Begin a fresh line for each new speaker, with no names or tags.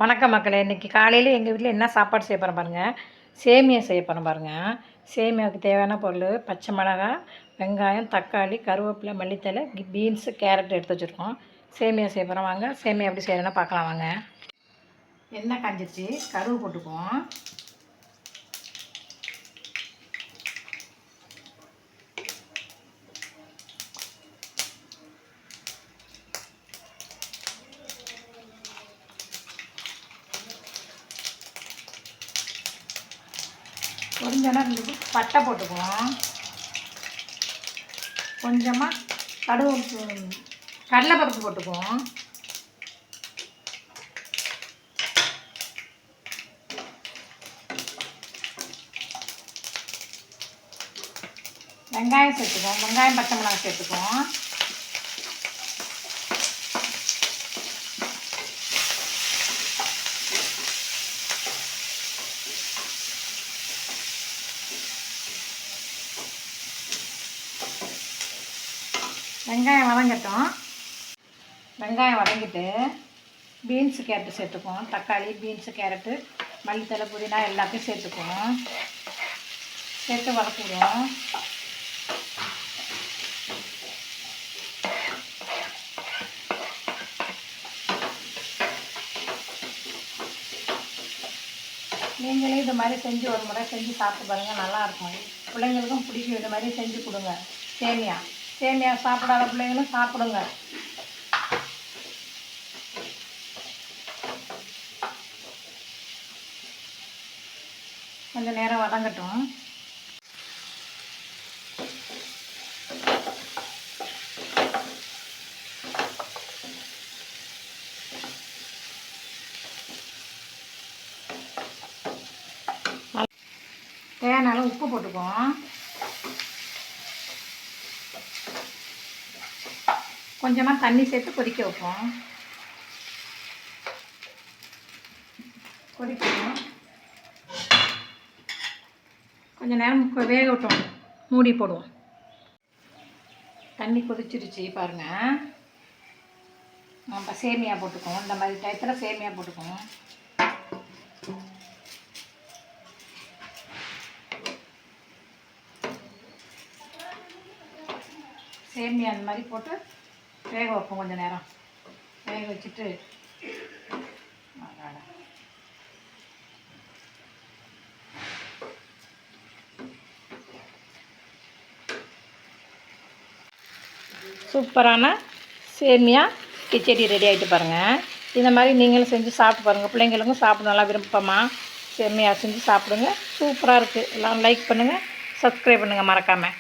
வணக்கம் மக்களே. இன்றைக்கி காலையில் எங்கள் வீட்டில் என்ன சாப்பாடு செய்ய போகிறோம் பாருங்கள். சேமியா செய்ய போகிறோம் பாருங்கள். சேமியாவுக்கு தேவையான பொருள் பச்சை மிளகாய், வெங்காயம், தக்காளி, கருவேப்பிலை, மல்லித்தழை, பீன்ஸு, கேரட் எடுத்து வச்சுருக்கோம். சேமியா செய்ய போகிறோம். வாங்க சேமியா எப்படி செய்யணும்னா பார்க்கலாம் வாங்க. எண்ணெய் காஞ்சிருச்சு, கருவு போட்டுக்குவோம். கொஞ்சம் ரெண்டு பட்டை போட்டுக்குவோம். கொஞ்சமாக கடலைப்பருப்பு போட்டுக்குவோம். வெங்காயம் சேர்த்துக்குவோம். வெங்காயம் பச்சை மிளகாய் சேர்த்துக்குவோம். வெங்காயம் வதங்கட்டும். வெங்காயம் வதங்கிட்டு பீன்ஸு கேரட்டு சேர்த்துக்குவோம். தக்காளி, பீன்ஸு, கேரட்டு, மல்லித்தழை, புதினா எல்லாத்தையும் சேர்த்துக்குவோம். சேர்த்து வதக்கிடுவோம். நீங்களே இது மாதிரி செஞ்சு ஒரு முறை செஞ்சு சாப்பிட்டு பாருங்கள், நல்லாயிருக்கும். பிள்ளைங்களுக்கும் பிடிக்கும். இது மாதிரி செஞ்சு கொடுங்க. சேமியா சாப்பிடாத பிள்ளைங்களும் சாப்பிடுங்க. கொஞ்சம் நேரம் வதங்கட்டும். தேவையான உப்பு போட்டுக்குவோம். கொஞ்சமாக தண்ணி சேர்த்து கொதிக்க வைப்போம். கொதிக்கணும். கொஞ்சம் நேரம் வேக விட்டோம், மூடி போடுவோம். தண்ணி கொதிச்சிருச்சு பாருங்கள். நம்ம சேமியா போட்டுக்குவோம். இந்த மாதிரி டயத்தில் சேமியா போட்டுக்குவோம். சேமியா அந்த மாதிரி போட்டு வேக வைப்போம். கொஞ்சம் நேரம் வேக வச்சுட்டு சூப்பரான சேமியா கிச்சடி ரெடி ஆகிட்டு பாருங்கள். இந்த மாதிரி நீங்களும் செஞ்சு சாப்பிட்டு பாருங்கள். பிள்ளைங்களுக்கும் சாப்பிட நல்லா விருப்பமாக சேமியா செஞ்சு சாப்பிடுங்க. சூப்பராக இருக்குது. எல்லாம் லைக் பண்ணுங்கள், சப்ஸ்கிரைப் பண்ணுங்கள் மறக்காமல்.